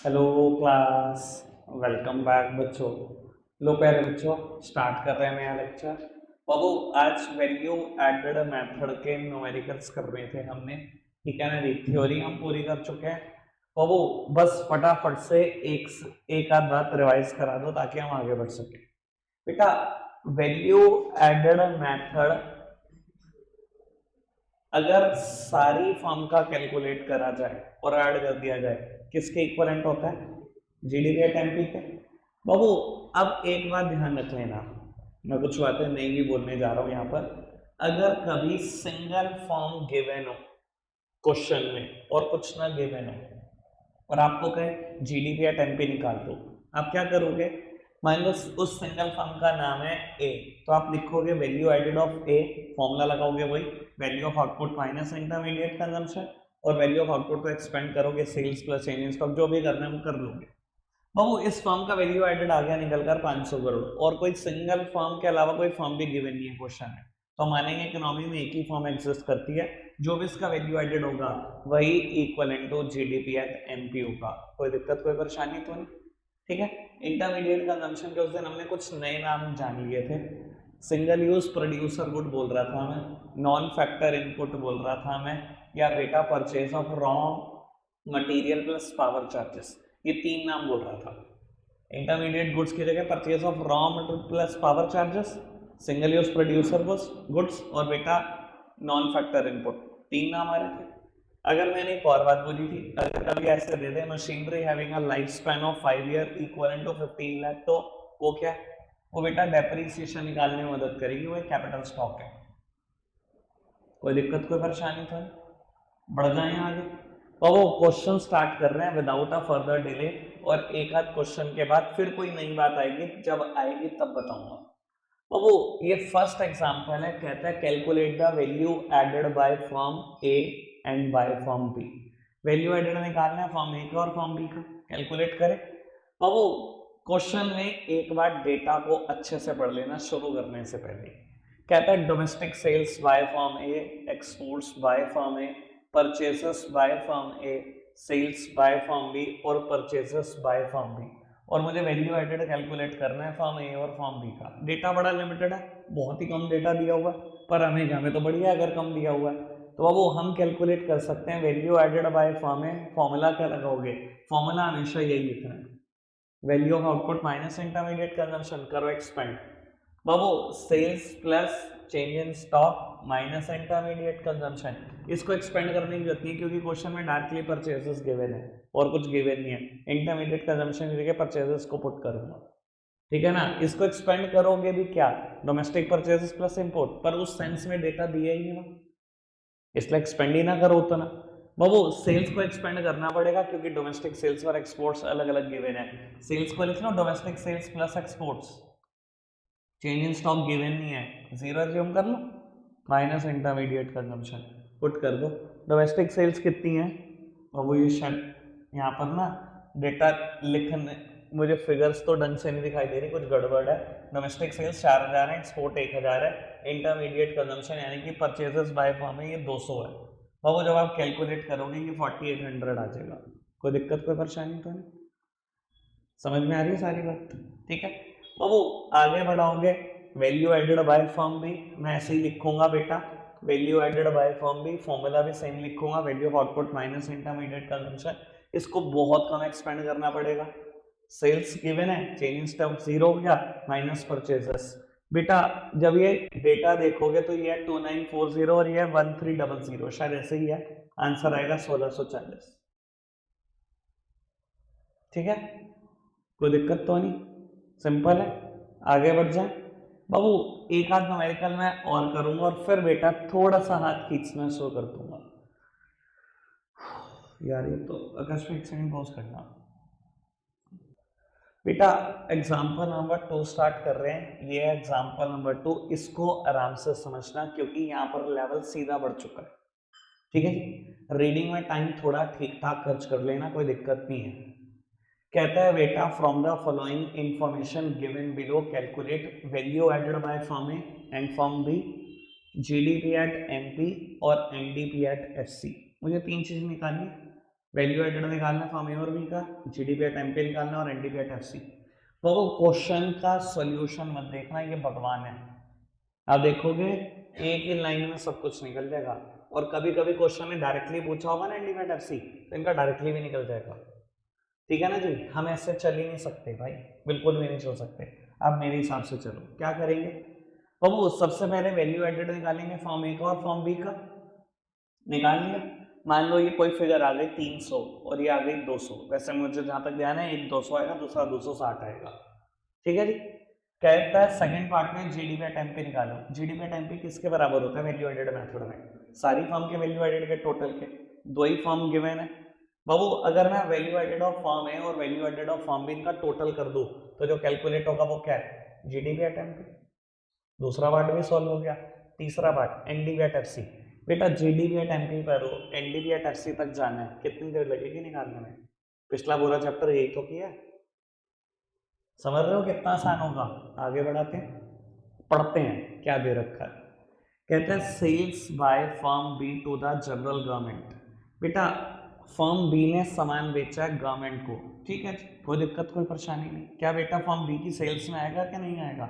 Hello class. Welcome back बच्चों। लो प्यारे बच्चों, स्टार्ट कर रहे हैं नया लेक्चर। बाबू, आज वैल्यू एडेड मेथड के न्यूमेरिकल्स कर रहे थे हमने। ठीक है ना जी, थ्योरी हम पूरी कर चुके हैं। बाबू, बस फटाफट से एक आध बात रिवाइज करा दो ताकि हम आगे बढ़ सके। बेटा, वैल्यू एडेड मेथड अगर सारी फॉर्म का कैलकुलेट करा जाए और ऐड कर दिया जाए, किसके इक्वलेंट होता है? जीडीपी एट एमपी के। बाबू, अब एक बात ध्यान रख लेना, मैं कुछ बातें नहीं भी बोलने जा रहा हूं यहां पर। अगर कभी सिंगल फॉर्म गिवन हो क्वेश्चन में और कुछ ना गिवन हो और आपको कहे जीडीपी एट एमपी निकाल दो, आप क्या करोगे? मान लो उस सिंगल फॉर्म का नाम है ए, तो आप लिखोगे value added of A, formula लगाओगे वही value of output minus intermediate consumption, और वैल्यू ऑफ आउटपुट को एक्सपेंड करोगे sales plus change in stock, जो भी करना है वो कर लोगे। बाबू, इस फॉर्म का वैल्यू एडेड आ गया निकल कर 500 करोड़, और कोई सिंगल फॉर्म के अलावा कोई फॉर्म भी गिवन नहीं है क्वेश्चन में, तो मानेंगे इकोनॉमी में एक ही फॉर्म एग्जिस्ट करती है, जो भी इसका वैल्यू एडेड होगा वही equivalent to GDP at MP होगा। कोई दिक्कत कोई परेशानी तो नहीं? ठीक है। इंटरमीडिएट कंजम्पशन के उस दिन हमने कुछ नए नाम जान लिए थे। सिंगल यूज प्रोड्यूसर गुड बोल रहा था मैं, नॉन फैक्टर इनपुट बोल रहा था मैं, या बेटा purchase of raw material plus power charges, ये तीन नाम बोल रहा था। इंटरमीडिएट गुड्स की जगह purchase of raw material plus power charges, single use producer goods, और बेटा नॉन फैक्टर इनपुट, तीन नाम आ रहे थे। अगर मैंने एक और बात बोली थी, अगर कभी ऐसे दे दे machinery having a life span of 5 year equivalent to 15 lakh, तो वो क्या है? वो बेटा डेप्रिसिएशन निकालने में मदद करेगी, वो एक कैपिटल स्टॉक है। कोई दिक्कत कोई परेशानी तो नहीं? बढ़ जाए आगे। तो वो क्वेश्चन स्टार्ट कर रहे हैं विदाउट अ फर्दर डिले, और एक आध क्वेश्चन के बाद फिर कोई नई बात आएगी, जब आएगी तब बताऊंगा। तो वो ये फर्स्ट एग्जांपल है, कहता है calculate the value added by form A and by firm B. Value added निकालना है फॉर्म ए का और फॉर्म बी का, कैलकुलेट करें। तो वो क्वेश्चन में एक बार डेटा को अच्छे से पढ़ लेना शुरू करने से पहले। कहता है domestic sales by form A, exports by form A, purchases by form A, sales bye firm B और परचेसेस बाय फॉर्म बी। और मुझे वैल्यू एडेड कैलकुलेट करना है फॉर्म ए और फॉर्म बी का। डेटा बड़ा लिमिटेड है, बहुत ही कम डेटा दिया हुआ है, पर हमें तो बढ़िया अगर कम दिया हुआ है। तो अब वो हम कैलकुलेट कर सकते हैं value added by form A. Formula क्या लगाओगे? फॉर्मूला हमेशा यही लिखना है, value of output minus intermediate consumption, करो एक्सपेंड। बाबू, sales plus change in stock minus intermediate consumption, इसको एक्सपेंड करने की जरूरत नहीं क्योंकि क्वेश्चन में डायरेक्टली परचेसेस गिवन है और कुछ गिवन नहीं है। इंटरमीडिएट कंजम्पशन की जगह परचेसेस को पुट करूंगा, ठीक है ना। इसको एक्सपेंड करोगे भी क्या? डोमेस्टिक परचेसेस प्लस इंपोर्ट, पर उस सेंस में डेटा दिया ही नहीं, इसलिए एक्सपेंड ही ना करो उतना। बाबू, सेल्स को एक्सपेंड करना पड़ेगा क्योंकि डोमेस्टिक सेल्स और एक्सपोर्ट्स अलग अलग गिवन है। सेल्स को लिख लो domestic sales plus exports, change in stock given नहीं है, जीरो एज्यूम कर लो, माइनस इंटरमीडिएट कंजम्पशन पुट कर दो। डोमेस्टिक सेल्स कितनी है? और वो ये शायद यहाँ पर ना डेटा लिखने, मुझे फिगर्स तो ढंग से नहीं दिखाई दे रही, कुछ गड़बड़ है। डोमेस्टिक सेल्स 4000 है, एक्सपोर्ट 1000 है, इंटरमीडिएट कंजम्पशन यानी कि परचेजेस बाय फॉर्म है ये 200 है। बाबू, जब आप कैलकुलेट करोगे ये 4800 आ जाएगा। कोई दिक्कत कोई परेशानी तो नहीं? समझ में आ रही है सारी बात? ठीक है। बाबू, आगे बढ़ाओगे, वैल्यू एडेड बाय फॉर्म भी मैं ऐसे ही लिखूंगा बेटा, वैल्यू एडेड बाय फॉर्म भी, फॉर्मूला भी सेम लिखूंगा, value of output minus intermediate consumption. इसको बहुत कम एक्सपेंड करना पड़ेगा। सेल्स गिवन है, चेंज इन स्टॉक जीरो हो गया, माइनस परचेजेस। बेटा, जब ये डेटा देखोगे तो ये 2940 और ये 1300, शायद ऐसे ही है। आंसर आएगा 1640। ठीक है, कोई दिक्कत तो नहीं? सिंपल है, आगे बढ़ जाए। बाबू, एक आध न्यूमेरिकल मैं और करूंगा और फिर बेटा थोड़ा सा हाथ खींचना शुरू कर दूंगा। यार ये तो आकाश में एक सेकंड पॉज करना। बेटा, एग्जाम्पल नंबर 2 स्टार्ट कर रहे हैं, ये एग्जाम्पल नंबर 2, इसको आराम से समझना क्योंकि यहाँ पर लेवल सीधा बढ़ चुका है। ठीक है जी, रीडिंग में टाइम थोड़ा ठीक ठाक खर्च कर लेना, कोई दिक्कत नहीं है। कहता है बेटा from the following information given below calculate value added by form A and firm B, GDP at MP और एनडीपी एट एससी। मुझे तीन चीजें निकालनी है। वैल्यू एडेड निकालना फॉर्म ए और बी का, जीडीपी एट एमपी निकालना और एनडीपी एट एफसी। तो वो क्वेश्चन का सॉल्यूशन मत देखना, ये भगवान है। आप देखोगे एक ही लाइन में सब कुछ निकल जाएगा, और कभी कभी क्वेश्चन में डायरेक्टली पूछा होगा ना एनडीपी एट एफसी, तो इनका डायरेक्टली भी निकल जाएगा। ठीक है ना जी, हम ऐसे चल ही नहीं सकते भाई, बिल्कुल भी नहीं चल सकते। आप मेरे हिसाब से चलो, क्या करेंगे बाबू, सबसे पहले वैल्यू एडेड निकालेंगे फॉर्म ए का और फॉर्म बी का। निकाल लिया, मान लो ये कोई फिगर आ गई 300 और ये आ गई 200, वैसे मुझे जहां तक ध्यान है एक 200 आएगा, दूसरा 260 आएगा। ठीक है जी। कहता है सेकंड पार्ट में जीडीपी एट एमपी निकालो। जीडीपी एट एमपी किसके बराबर होता है वैल्यू एडेड मेथड में? सारी फॉर्म के वैल्यू एडेड के टोटल के। दो ही फॉर्म गिवन है बाबू, अगर मैं value added of firm A और value added of firm B का टोटल कर दूं तो जो कैलकुलेट होगा वो क्या है? GDP at MP. दूसरा पार्ट भी सॉल्व हो गया। तीसरा पार्ट एनडीपी एट एफसी। बेटा जीडीपी एट एमपी पर हो, एनडीपी एट एफसी तक जाना है, कितनी देर लगेगी निकालने में? पिछला पूरा चैप्टर यही तो किया है। समझ रहे हो कितना आसान होगा? आगे बढ़ाते हैं, पढ़ते हैं क्या दे रखा है। कहते हैं sales by firm B to the general government. बेटा फर्म बी ने सामान बेचा है गवर्नमेंट को, ठीक है, कोई दिक्कत कोई परेशानी नहीं। क्या बेटा फर्म बी की सेल्स में आएगा कि नहीं आएगा?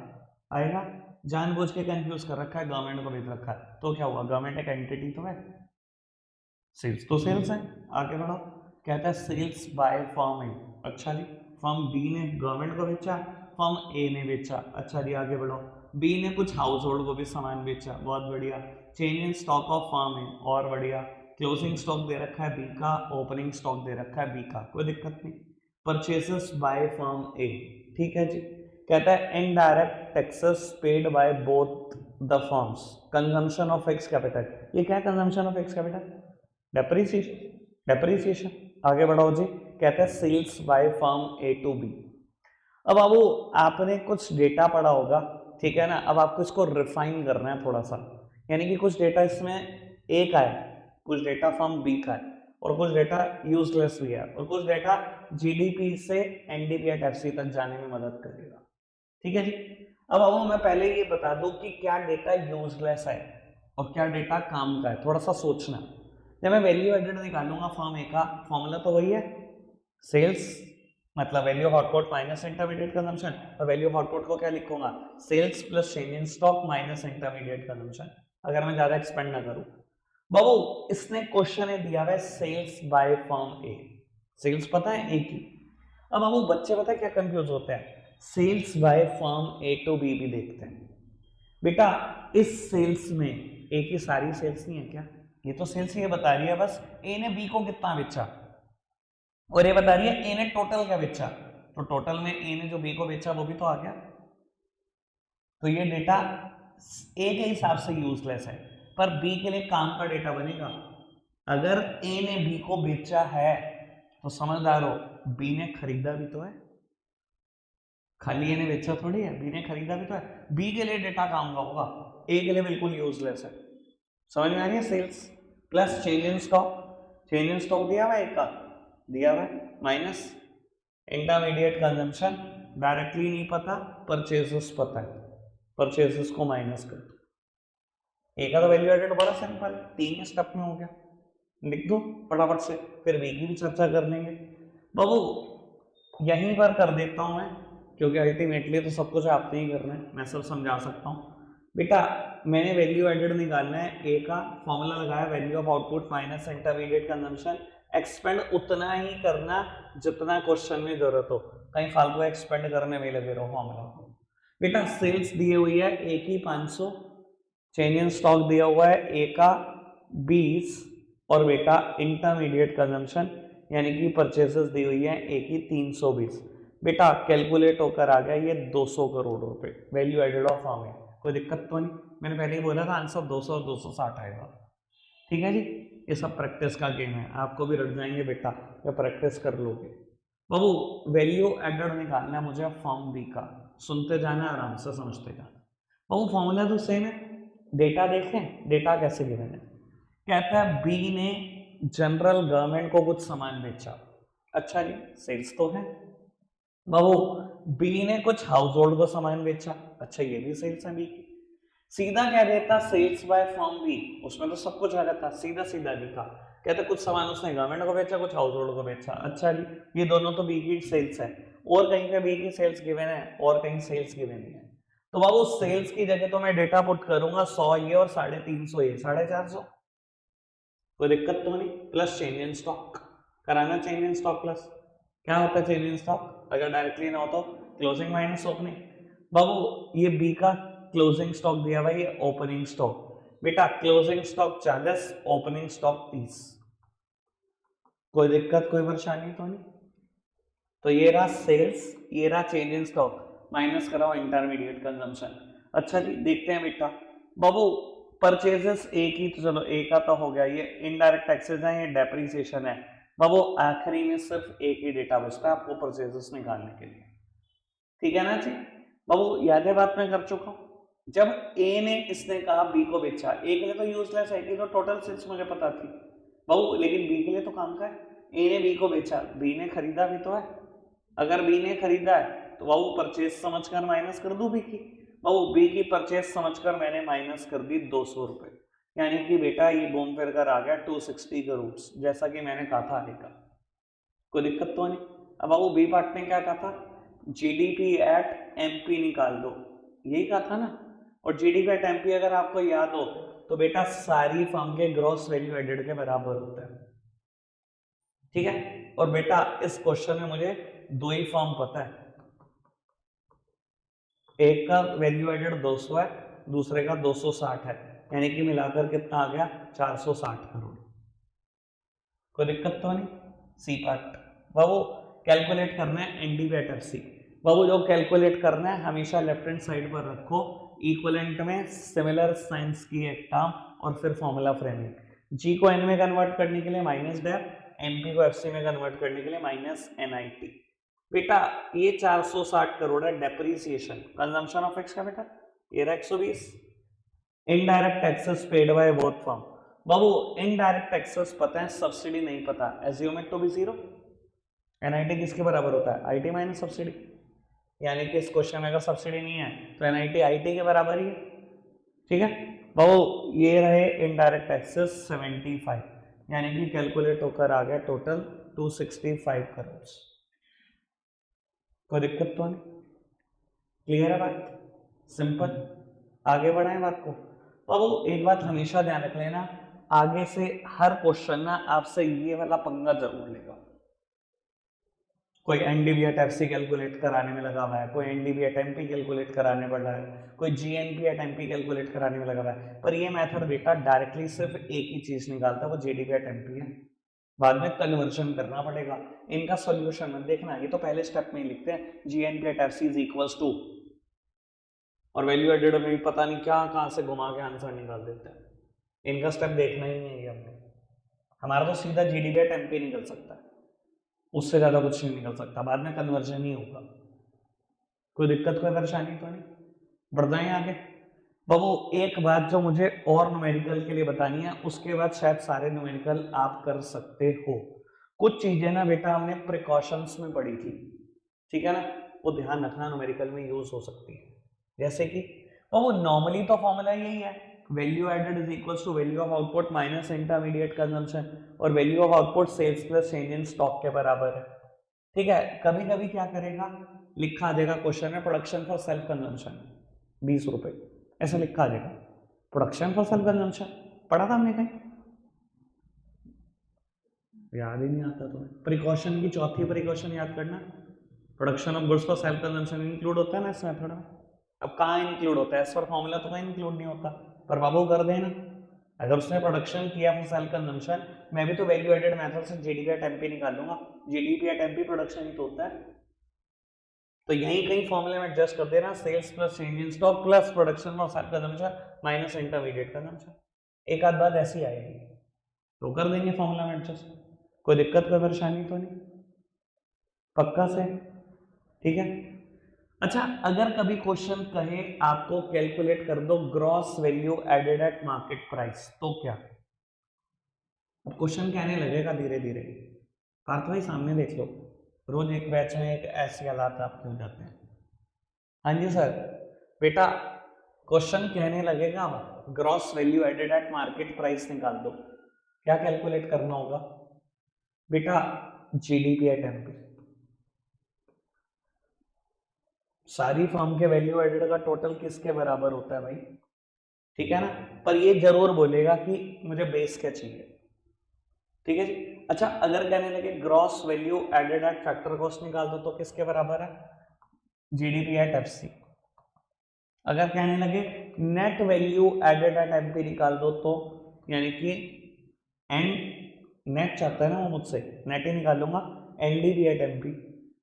आएगा। जानबूझ के कंफ्यूज कर रखा है, गवर्नमेंट को बेच रखा है, तो क्या हुआ? गवर्नमेंट एक एंटिटी तो है, सेल्स तो सेल्स है। आगे बढ़ो, कहता है सेल्स बाय फर्म ए। अच्छा जी, फर्म बी ने गवर्नमेंट को बेचा, फर्म ए ने बेचा। अच्छा जी आगे बढ़ो, बी ने कुछ हाउस होल्ड को भी सामान बेचा, बहुत बढ़िया। Change in stock of firm A, और बढ़िया। क्लोजिंग स्टॉक दे रखा है बी का, ओपनिंग स्टॉक दे रखा है बी का, कोई दिक्कत नहीं। परचेसेस बाय फर्म ए, ठीक है जी। कहता है indirect taxes paid by both the firms. Consumption of fixed capital, ये क्या है consumption of fixed capital? Depreciation. Depreciation. आगे बढ़ाओ जी, कहते हैं sales by firm A to B. अब बाबू आपने कुछ डेटा पढ़ा होगा, ठीक है ना, अब आपको इसको रिफाइन करना है थोड़ा सा, यानी कि कुछ डेटा इसमें ए का है, कुछ डेटा फर्म बी का है, और कुछ डेटा यूजलेस भी है, और कुछ डेटा जीडीपी से एनडीपी एट एफसी तक जाने में मदद करेगा। ठीक है जी। अब बाबू मैं पहले ये बता दूं कि क्या डेटा यूजलेस है और क्या डेटा काम का है, थोड़ा सा सोचना। जब मैं वैल्यू एडेड निकालूंगा फॉर्म ए का, फॉर्मूला तो वही है, सेल्स मतलब value of output minus intermediate consumption, और वैल्यू ऑफ आउटपुट को क्या लिखूंगा? Sales plus change in stock minus intermediate consumption, अगर मैं ज्यादा एक्सपेंड ना करूं। बाबू इसने क्वेश्चन है दिया है sales by firm A, sales पता है ए की। अब बाबू बच्चे पता है क्या कंफ्यूज होते हैं, sales by firm A to B भी देखते हैं। बेटा इस सेल्स में ए की सारी सेल्स नहीं है क्या? ये तो सेल्स ये बता रही है बस ए ने बी को कितना बेचा, और ये बता रही है ए ने टोटल क्या बेचा, तो टोटल में ए ने जो बी को बेचा वो भी तो आ गया। तो ये डेटा ए के हिसाब से यूजलेस है, पर बी के लिए काम का डेटा बनेगा। अगर ए ने बी को बेचा है तो समझदार हो, बी ने खरीदा भी तो है, खाली ए ने बेचा थोड़ी है, बी ने खरीदा भी तो है। बी के लिए डेटा काम का होगा, ए के लिए बिल्कुल यूजलेस है। समझ में आ रही है? Sales plus change in stock, change in stock दिया हुआ है एक का, दिया हुआ है, माइनस इंटरमीडिएट कंजम्पशन, डायरेक्टली नहीं पता, परचेजेस पता है, परचेजेस को माइनस कर दो। ए का तो वैल्यू एडेड बड़ा सिंपल, 3 स्टेप में हो गया, लिख दो फटाफट से, फिर बी की भी चर्चा कर लेंगे। बाबू यहीं पर कर देता हूं मैं, क्योंकि अल्टीमेटली तो सब कुछ आपने ही करना है, मैं सब समझा सकता हूं। बेटा मैंने वैल्यू एडेड निकालना है ए का, फॉर्मूला लगाया value of output minus intermediate consumption, expand उतना ही करना जितना क्वेश्चन में जरूरत हो, कहीं फालतू एक्सपेंड करने में लगे रहो फॉर्मूला को। बेटा सेल्स दी हुई है ए की 500, चेंज इन स्टॉक दिया हुआ है ए का 20, और बेटा इंटरमीडिएट कंजम्पशन यानी कि परचेसेस दी हुई है ए की 320। बेटा कैलकुलेट होकर आ गया ये 200 करोड़ रुपए, वैल्यू एडेड ऑफ फर्म है, कोई दिक्कत तो नहीं, मैंने पहले ही बोला था आंसर 200 और 260 आएगा। ठीक है जी, ये सब प्रैक्टिस का गेम है, आपको भी रट जाएंगे बेटा, या प्रैक्टिस कर लोगे। बाबू वैल्यू एडेड निकालना है मुझे फर्म बी का, सुनते जाना आराम से समझते जाना। बाबू फॉर्मूला तो सेम है, डेटा देखें, डेटा कैसे गिवन है। कहता है बी ने जनरल गवर्नमेंट को कुछ सामान बेचा, अच्छा जी सेल्स तो है। बाबू बी ने कुछ हाउस होल्ड को सामान बेचा, अच्छा ये भी सेल्स है बी की। सीधा क्या देता सेल्स बाय फर्म बी, उसमें तो सब कुछ आ जाता, सीधा सीधा लिखा कहते कुछ सामान उसने गवर्नमेंट को बेचा, कुछ हाउस होल्ड को बेचा। अच्छा जी, ये दोनों तो बी की सेल्स है, और कहीं पे बी की सेल्स गिवन है और कहीं सेल्स गिवन नहीं है। तो बाबू सेल्स की जगह तो मैं डेटा पुट करूंगा 100 ये और 350 ये, 450। कोई दिक्कत तो नहीं। प्लस चेंज इन स्टॉक कराना, चेंज इन स्टॉक प्लस क्या होता है चेंज इन स्टॉक, अगर डायरेक्टली ना हो तो क्लोजिंग माइनस ओपनिंग। बाबू ये बी का क्लोजिंग स्टॉक दिया हुआ, ये ओपनिंग स्टॉक। बेटा क्लोजिंग स्टॉक 40, ओपनिंग स्टॉक 30। कोई दिक्कत कोई परेशानी तो नहीं। तो ये रहा सेल्स, ये रहा चेंज इन स्टॉक, माइनस कराओ इंटरमीडिएट कंजम्पशन। अच्छा जी देखते हैं बेटा, बाबू परचेजेस एक ही, तो चलो एक का तो हो गया, ये इनडायरेक्ट टैक्सेस है, ये डेप्रिसिएशन है। बाबू आखिरी में सिर्फ एक ही डेटा बचता है आपको परचेजेस निकालने के लिए, ठीक है ना जी। बाबू याद है बात मैं कर चुका हूं, जब ए ने इसने कहा बी को बेचा, ए के लिए तो यूजलेस है कि तो टोटल सेल्स मुझे पता थी बाबू, लेकिन बी के लिए तो काम का है। ए ने बी को बेचा, बी ने खरीदा भी तो है, अगर बी ने खरीदा है तो बाबू परचेज समझकर माइनस कर दू बी की। बाबू बी की परचेज समझकर मैंने माइनस कर दी 200 रुपए, यानी कि बेटा ये घूम फिर कर आ गया 260 करोड़, जैसा कि मैंने कहा था आगे का। कोई दिक्कत तो नहीं। अब बाबू बी पार्ट में क्या कहा था, जीडीपी एट एमपी निकाल दो, यही कहा था ना। और जीडीपी एट एमपी अगर आपको याद हो तो बेटा सारी फर्म के ग्रॉस वैल्यू एडेड के बराबर होता है, ठीक है। और बेटा इस क्वेश्चन में मुझे दो ही फर्म पता है, एक का वैल्यू एडेड 200 है, दूसरे का 260 है, यानी कि मिलाकर कितना आ गया 460 करोड़। कोई दिक्कत तो नहीं। सी पार्ट बाबू कैलकुलेट करना है एनडीवी एट एफसी। बाबू जो कैलकुलेट करना है हमेशा लेफ्ट हैंड साइड पर रखो, इक्विवेलेंट में सिमिलर साइंस की एक टर्म और फिर फॉर्मूला फ्रेमिंग। जी को एन में कन्वर्ट करने के लिए माइनस डेप, एमपी को एफसी में कन्वर्ट करने के लिए माइनस एनआईटी। बेटा ये 460 करोड़ है डेप्रीसिएशन, कंजम्पशन ऑफ एक्स का बेटा ये रहा 120। Indirect taxes paid by both firm. बाबू इनडायरेक्ट टैक्सेस पता है, सब्सिडी नहीं पता, assume it to be zero. NIT किसके बराबर होता है, आईटी माइनस सब्सिडी, यानी कि इस क्वेश्चन में अगर सब्सिडी नहीं है तो एनआईटी आईटी के बराबर ही है, ठीक है। बाबू ये रहे इनडायरेक्ट टैक्सेस 75, यानी कि कैलकुलेट होकर आ गया टोटल 265 करोड़। कोई दिक्कत तो नहीं, क्लियर है बात, सिंपल। आगे बढ़ाएं बात को। बाबू एक बात हमेशा ध्यान रख लेना, आगे से हर क्वेश्चन ना आपसे ये वाला पंगा जरूर लेगा। कोई एनडीबी एट एफसी कैलकुलेट कराने में लगा हुआ है, कोई एनडीबी एट एमपी कैलकुलेट कराने पड़ रहा है, कोई जीएनपी एट एमपी कैलकुलेट कराने में लगा हुआ है, पर ये मेथड बेटा डायरेक्टली सिर्फ एक ही चीज निकालता है, वो जीडीपी एट एमपी है। बाद में कन्वर्जन करना पड़ेगा। इनका सॉल्यूशन मत देखना, ये तो पहले स्टेप में ही लिखते हैं GNP at FC is equals to, और वैल्यू एडेड में भी पता नहीं क्या कहां से घुमा के आंसर निकाल देते हैं। इनका स्टेप देखना ही नहीं है हमने, हमारा तो सीधा जीडीपी एट एमपी निकल सकता है, उससे ज्यादा कुछ नहीं निकल सकता, बाद में कन्वर्जन ही होगा। कोई दिक्कत कोई परेशानी तो नहीं, बढ़ जाए आगे। बाबू एक बात जो मुझे और न्यूमेरिकल के लिए बतानी है, उसके बाद शायद सारे न्यूमेरिकल आप कर सकते हो। कुछ चीजें ना बेटा हमने प्रिकॉशंस में पढ़ी थी, ठीक है ना, वो ध्यान रखना न्यूमेरिकल में यूज हो सकती है। जैसे कि बाबू नॉर्मली तो फॉर्मूला यही है, value added is equals to value of output minus intermediate consumption, और value of output sales plus change in stock के बराबर है, ठीक है। कभी कभी क्या करेगा, लिखा आ जाएगा क्वेश्चन में प्रोडक्शन फॉर सेल्फ कंजम्पशन 20 रुपए, ऐसा लिखा आ जाएगा। प्रोडक्शन फॉर सेल्फ कंजम्पशन पढ़ा था हमने कहीं, याद ही नहीं आता तुम्हें। प्रिकॉशन की चौथी प्रिकॉशन याद करना, production of goods for self consumption include होता है ना इस मेथड में। अब कहाँ इंक्लूड होता है, एज पर फॉर्मूला तो कहीं इंक्लूड नहीं होता, पर बाबू कर देना। अगर उसने प्रोडक्शन किया फॉर सेल्फ कंजम्पशन, मैं भी तो वैल्यू एडेड मेथड से जीडीपी एट एमपी निकाल लूंगा, जीडीपी एट एमपी प्रोडक्शन ही तो होता है। तो यही कहीं फॉर्मूले में एडजस्ट कर देना, sales plus change in stock plus production for self consumption minus intermediate consumption. एक आध बात ऐसी आएगी तो कर देंगे फॉर्मूला में एडजस्ट, कोई दिक्कत कोई परेशानी तो नहीं, पक्का से, ठीक है। अच्छा अगर कभी क्वेश्चन कहे आपको कैलकुलेट कर दो gross value added at market price, तो क्या, अब क्वेश्चन कहने लगेगा धीरे धीरे, पार्थ भाई सामने देख लो, रोज एक बैच में एक ऐसे हालात आपके हो जाते हैं। हाँ जी सर, बेटा क्वेश्चन कहने लगेगा gross value added at market price निकाल दो, क्या कैलकुलेट करना होगा बेटा? GDP at MP. सारी फर्म के वैल्यू एडेड का टोटल किसके बराबर होता है भाई? ठीक है ना? पर ये जरूर बोलेगा कि मुझे बेस क्या चाहिए। ठीक है जी। अच्छा, अगर कहने लगे gross value added at factor cost निकाल दो तो किसके बराबर है? GDP at FC. अगर कहने लगे net value added at MP निकाल दो तो, यानी कि एंड नेट चाहता है ना वो मुझसे, नेट ही निकालूंगा, एनडीपी एट एमपी।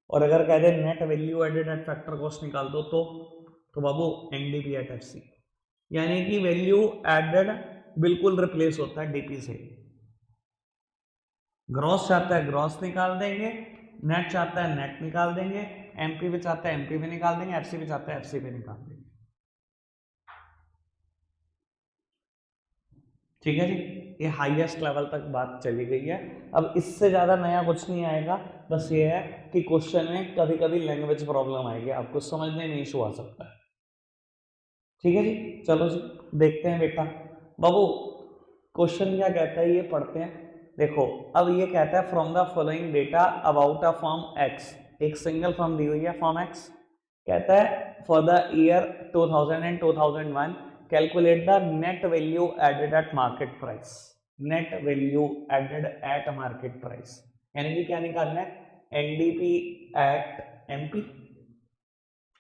और अगर कह दे net value added at factor cost निकाल दो तो बाबू एनडीपी एट एफसी। यानी कि वैल्यू एडेड बिल्कुल रिप्लेस होता है डीपी से। ग्रॉस चाहता है ग्रॉस निकाल देंगे, नेट चाहता है नेट निकाल देंगे, एमपी भी चाहता है एमपी भी निकाल देंगे, एफसी भी चाहता है एफसी भी निकाल देंगे। ठीक है जी। ये हाईएस्ट लेवल तक बात चली गई है। अब इससे ज्यादा नया कुछ नहीं आएगा, बस ये है कि क्वेश्चन में कभी कभी लैंग्वेज प्रॉब्लम आएगी, आपको समझने में इशू आ सकता है। ठीक है जी, चलो जी देखते हैं बेटा। बाबू क्वेश्चन क्या कहता है ये पढ़ते हैं। देखो अब ये कहता है from the following data about a firm X, एक सिंगल फर्म दी हुई है फर्म एक्स, कहता है for the year 2000 and 2001 calculate the net value added at market price. Net value added at market price यानी कि क्या निकालना है? NDP at MP.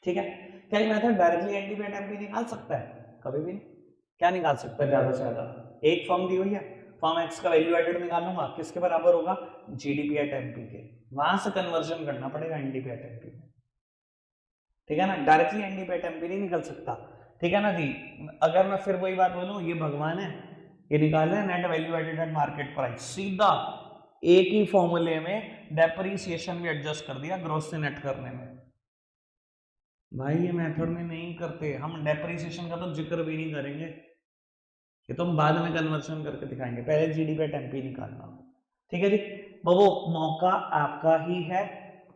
ठीक है, क्या ये method directly NDP at MP निकाल सकता है? कभी भी नहीं। क्या निकाल सकता है? ज्यादा से ज्यादा एक फर्म दी हुई है, फर्म एक्स का वैल्यू एडेड निकालूंगा, किसके बराबर होगा? जीडीपी एट एमपी के। वहां से कन्वर्जन करना पड़ेगा एनडीपी एट एमपी में। ठीक है ना, डायरेक्टली एनडीपी एट एमपी नहीं निकल सकता। ठीक है ना जी। अगर मैं फिर वही बात बोलूं, ये भगवान है, ये निकाल रहे net value added at market price, सीधा एक ही फॉर्मूले में डेप्रिसिएशन भी एडजस्ट कर दिया ग्रॉस से नेट करने में। भाई ये मेथड में नहीं करते हम, डेप्रिसिएशन का तो जिक्र भी नहीं करेंगे, ये तो हम बाद में कन्वर्शन करके दिखाएंगे, पहले जीडीपी एट एमपी निकालना। ठीक है जी। वो मौका आपका ही है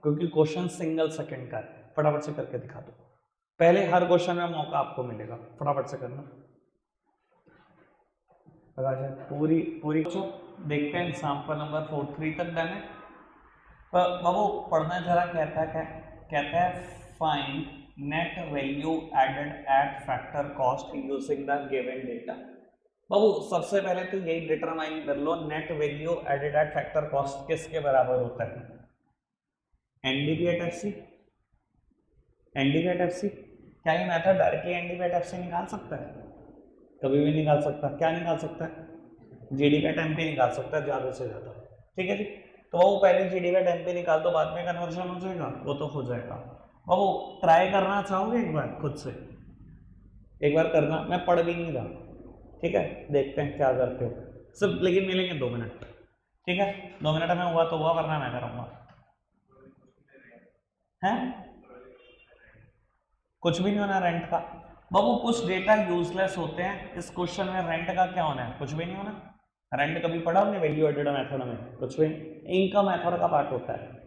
क्योंकि क्वेश्चन सिंगल सेकंड का है, फटाफट से करके दिखा दो। पहले हर क्वेश्चन में मौका आपको मिलेगा, फटाफट से करना। पूरी पूरी देखते हैं एग्जाम्पल नंबर 43 तक डन है। बाबू पढ़ना जरा, कहता है क्या? कहता है find net value added at factor cost using the given data. बाबू सबसे पहले तो यही डिटरमाइन कर लो net value added at factor cost किसके बराबर होता है? NDP at FC. NDP at FC, क्या ये method directly NDP at FC निकाल सकता है? कभी भी निकाल सकता। क्या निकाल सकता है? जीडीपी एट एमपी निकाल सकता है ज्यादा से ज्यादा। ठीक है जी। तो वो पहले जीडीपी एट एमपी निकाल दो, बाद में कन्वर्जन हो जाएगा, वो तो हो जाएगा। वो ट्राई करना चाहोगे एक बार खुद से? एक बार करना, मैं पढ़ भी नहीं रहा। ठीक है, देखते हैं क्या करते हो सिर्फ, लेकिन मिलेंगे 2 मिनट। ठीक है, 2 मिनट में हुआ तो हुआ, वरना मैं करूँगा। है कुछ भी नहीं होना रेंट का। बाबू कुछ डेटा यूजलेस होते हैं, इस क्वेश्चन में रेंट का क्या होना है? कुछ भी नहीं होना। रेंट कभी पढ़ा हमने वैल्यू एडेड मेथड में? कुछ भी। इनकम मेथड का पार्ट होता है।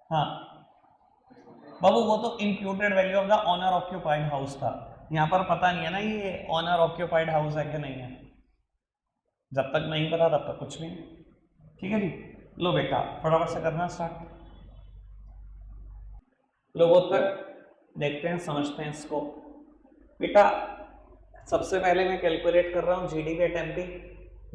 हाँ बाबू वो तो imputed value of the owner occupied house था, यहाँ पर पता नहीं है ना ये ऑनर ऑक्यूपाइड हाउस है कि नहीं है। जब तक नहीं पता तब तक कुछ भी नहीं। ठीक है जी। लो बेटा फटाफट से करना स्टार्ट। लोगों तक देखते हैं, समझते हैं इसको। बेटा सबसे पहले मैं कैलकुलेट कर रहा हूँ जीडीपी एट एमपी।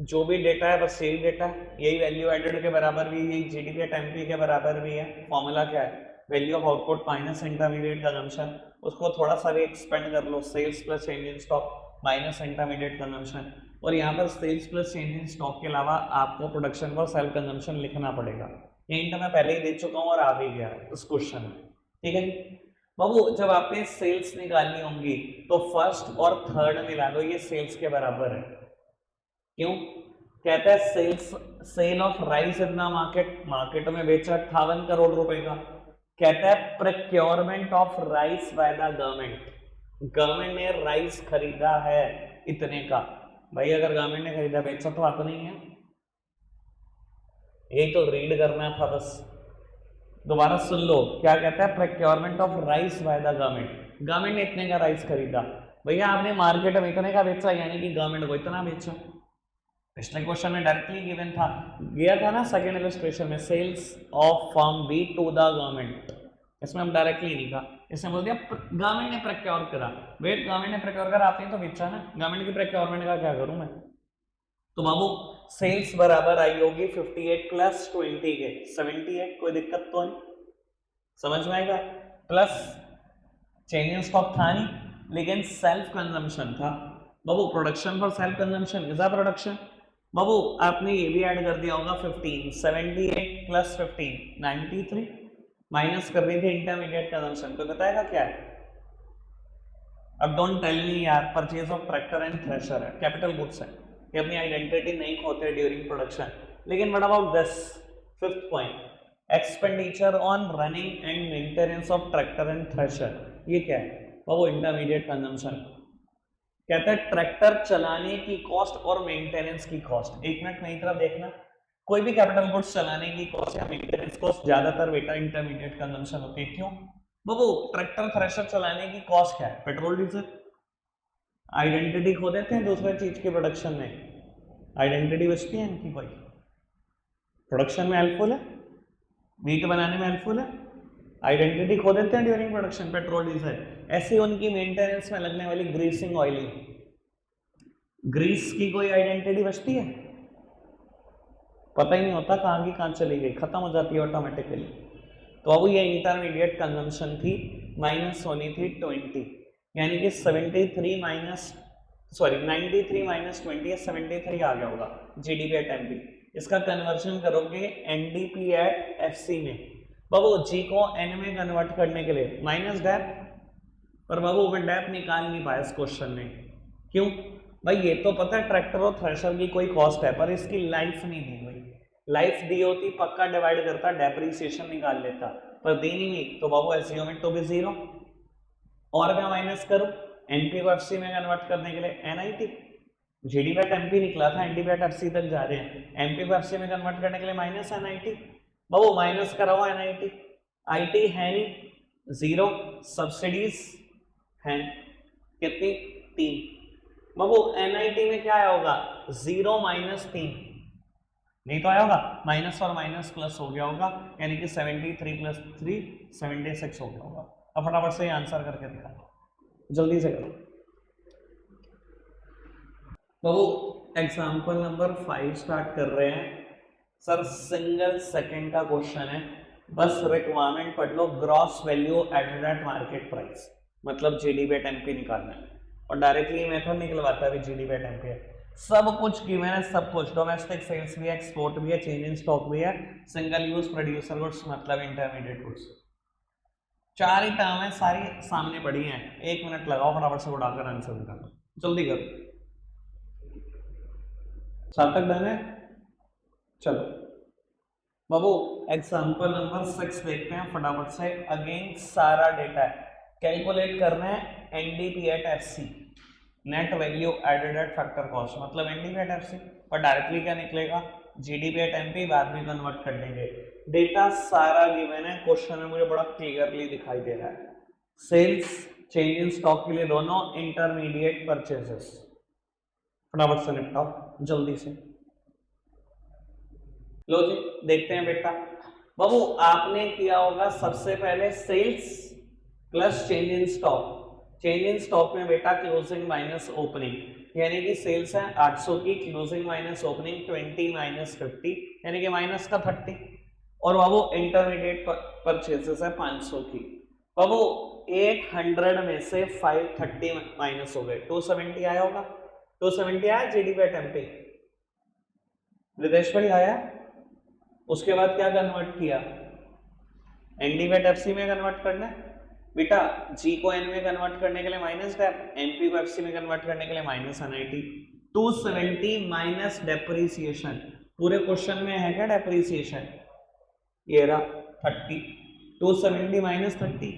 जो भी डेटा है बस यही डेटा है, यही वैल्यू एडेड के बराबर भी, यही जीडीपी एट एमपी के बराबर भी है। फॉर्मूला क्या है? Value of output minus intermediate consumption. उसको थोड़ा सा भी एक्सपेंड कर लो, sales plus change in stock minus intermediate consumption. और यहाँ पर sales plus change in stock के अलावा आपको प्रोडक्शन और सेल्फ कंजम्पशन लिखना पड़ेगा। ये इंटर मैं पहले ही दे चुका हूँ और आ भी गया उस क्वेश्चन में। ठीक है जी। बाबू जब आपने सेल्स निकालनी होंगी तो फर्स्ट और थर्ड मिला दो, ये सेल्स के बराबर है। क्यों? कहता है sales, sale of rice in the market, market में बेचा 58 करोड़ रुपए का। कहता है procurement of rice by the government, government ने राइस खरीदा है इतने का। भाई अगर गवर्नमेंट ने खरीदा, बेचा तो आपने ही है। यही तो रीड करना था बस, दोबारा सुन लो क्या कहता है। Procurement of rice by the government, government ने इतने का राइस खरीदा। भैया आपने मार्केट में इतने का बेचा, यानी कि गवर्नमेंट को इतना बेचा। पिछले क्वेश्चन में डायरेक्टली गिवन था, गया था ना सेकेंड इलस्ट्रेशन में, sales of firm B to the government. इसमें हम डायरेक्टली नहीं कहा, इसमें बोल दिया गवर्नमेंट ने प्रोक्योर करा। वेट, गवर्नमेंट ने प्रोक्योर करा, आपने तो बेचा ना, गवर्नमेंट की प्रोक्योरमेंट का क्या करूं मैं? तो बाबू सेल्स बराबर आई होगी 58 प्लस 20 के 78, कोई दिक्कत तो नहीं, समझ में आएगा। प्लस चेंज इन स्टॉक था नहीं, लेकिन सेल्फ कंजम्पशन था। बाबू production for self consumption is a production. बाबू आपने ये भी ऐड कर दिया होगा 15, 78 प्लस 15 93, माइनस कर रही थी इंटरमीडिएट कंजम्पशन, तो बताएगा क्या है? अब डोंट टेल मी यार, purchase of tractor and thresher है, कैपिटल गुड्स है, ये अपनी आइडेंटिटी नहीं खोते ड्यूरिंग प्रोडक्शन। लेकिन what about this fifth point, expenditure on running and maintenance of tractor and thresher, ये क्या है? वो इंटरमीडिएट कंजम्पशन। कहता है ट्रैक्टर चलाने की कॉस्ट और मेंटेनेंस की कॉस्ट। एक मिनट मेरी तरफ देखना, कोई भी कैपिटल गुड्स चलाने की कॉस्ट या मेंटेनेंस कॉस्ट ज्यादातर बेटा इंटरमीडिएट कंजम्पशन होती है। क्यों? वो ट्रैक्टर थ्रेशर चलाने की कॉस्ट क्या है? Petrol diesel. आइडेंटिटी खो देते हैं दूसरे चीज के प्रोडक्शन में, आइडेंटिटी बचती है इनकी कोई? प्रोडक्शन में हेल्पफुल है, मीट बनाने में हेल्पफुल है, आइडेंटिटी खो देते हैं ड्यूरिंग प्रोडक्शन, पेट्रोल डीजल। ऐसे उनकी मेंटेनेंस में लगने वाली ग्रीसिंग, ऑयलिंग, ग्रीस की कोई आइडेंटिटी बचती है? पता ही नहीं होता कहाँ की कहाँ चली गई, खत्म हो जाती है ऑटोमेटिकली। तो अब ये इंटरमीडिएट कंजम्पशन थी, माइनस होनी थी 20, यानी कि 93 माइनस 20, 73 आ गया होगा जीडीपी एट एमपी। इसका कन्वर्जन करोगे एनडीपी एट एफसी में, बाबू जी को एन में कन्वर्ट करने के लिए माइनस डेप, पर बाबू मैं डेप निकाल नहीं पाया इस क्वेश्चन में। क्यों भाई? ये तो पता है ट्रैक्टर और थ्रेशर की कोई कॉस्ट है, पर इसकी लाइफ नहीं दी हुई। लाइफ दी होती पक्का डिवाइड करता, डेप्रिसिएशन निकाल लेता, पर दी नहीं, तो बाबू एसईओ में तो भी जीरो। और क्या माइनस करूं? एनपी को एफसी में कन्वर्ट करने के लिए एनआईटी, जीडी बैट एमपी निकला था, एनडी बैट एफसी तक जा रहे हैं, एमपी को एफसी में कन्वर्ट करने के लिए माइनस एनआईटी। बाबू माइनस करा हुआ एनआईटी, आईटी है नहीं, जीरो, सब्सिडीज हैं कितनी? 3। बाबू एनआईटी में क्या आया होगा? 0 माइनस 3, नहीं तो आया होगा, माइनस और माइनस प्लस हो गया होगा, यानी कि 73 प्लस 3 76 हो गया होगा। अब फटाफट से आंसर करके दिखा, जल्दी से करो बाबू। एग्जाम्पल नंबर 5 स्टार्ट कर रहे हैं सर, सिंगल सेकंड का क्वेश्चन है, बस रिक्वायरमेंट पढ़ लो, gross value added at market price, मतलब जीडीपी एट एमपी निकालना है, और डायरेक्टली मेथड निकलवाता है जीडीपी एट एमपी है। सब कुछ गिवन है, सब कुछ, डोमेस्टिक सेल्स भी है, एक्सपोर्ट भी है, चेंज इन स्टॉक भी है, सिंगल यूज प्रोड्यूसर गुड्स मतलब इंटरमीडिएट गुड्स, 4 ही टर्म है, सारी सामने पड़ी हैं। 1 मिनट लगाओ, फटाफट से उड़ाकर आंसर निकालो, जल्दी करो। सार्थक डन है? चलो बाबू एग्जाम्पल नंबर 6 देखते हैं फटाफट से। अगेन सारा डेटा है, कैलकुलेट करना है NDP at FC, net value added at factor cost, मतलब एनडीपी एट एफसी, पर डायरेक्टली क्या निकलेगा? जीडीपी एट एमपी, बाद में कन्वर्ट कर देंगे। डेटा सारा गिवन है, क्वेश्चन में मुझे बड़ा क्लियरली दिखाई दे रहा है। सेल्स, चेंज इन स्टॉक के लिए दोनों, इंटरमीडिएट परचेजेस, फटाफट से निपटाओ जल्दी से। लो जी देखते हैं बेटा। बाबू आपने किया होगा सबसे पहले sales plus change in stock, change in stock में बेटा क्लोजिंग माइनस ओपनिंग, यानी कि सेल्स है 800 की, क्लोजिंग माइनस ओपनिंग 20 माइनस 50, यानी कि माइनस का 30, और बाबू इंटरमीडिएट परचेसेस है 500 की। बाबू 800 में से 530 माइनस हो गए, 270 आया होगा, 270 आया जीडीपी एट एमपी, रितेश भाई आया। उसके बाद क्या कन्वर्ट किया? एनडी एट एफसी में कन्वर्ट करना है बेटा, जी को एन में कन्वर्ट करने के लिए माइनस डेप, एमपी को एफसी में कन्वर्ट करने के लिए माइनस एनआईटी। 270 माइनस डेप्रिसिएशन, पूरे क्वेश्चन में है क्या डेप्रिसिएशन? ये रहा 30, 270 minus 30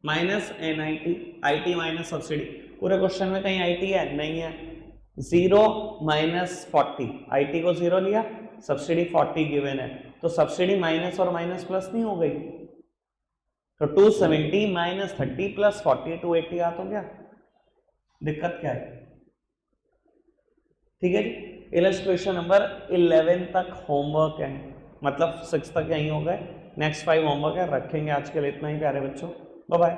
minus NIT, IT minus subsidy, पूरे क्वेश्चन में कहीं आईटी है? नहीं है। 0 माइनस 40, आईटी को 0 लिया, सब्सिडी 40 गिवन है, तो सब्सिडी माइनस और माइनस प्लस नहीं हो गई, तो 270 माइनस 30 प्लस 40 280 आ तो गया। दिक्कत क्या है? ठीक है जी। इलस्ट्रेशन नंबर 11 तक होमवर्क है, मतलब 6 तक यहीं हो गए, नेक्स्ट 5 होमवर्क है। रखेंगे आज के लिए इतना ही प्यारे बच्चों, बाय बाय।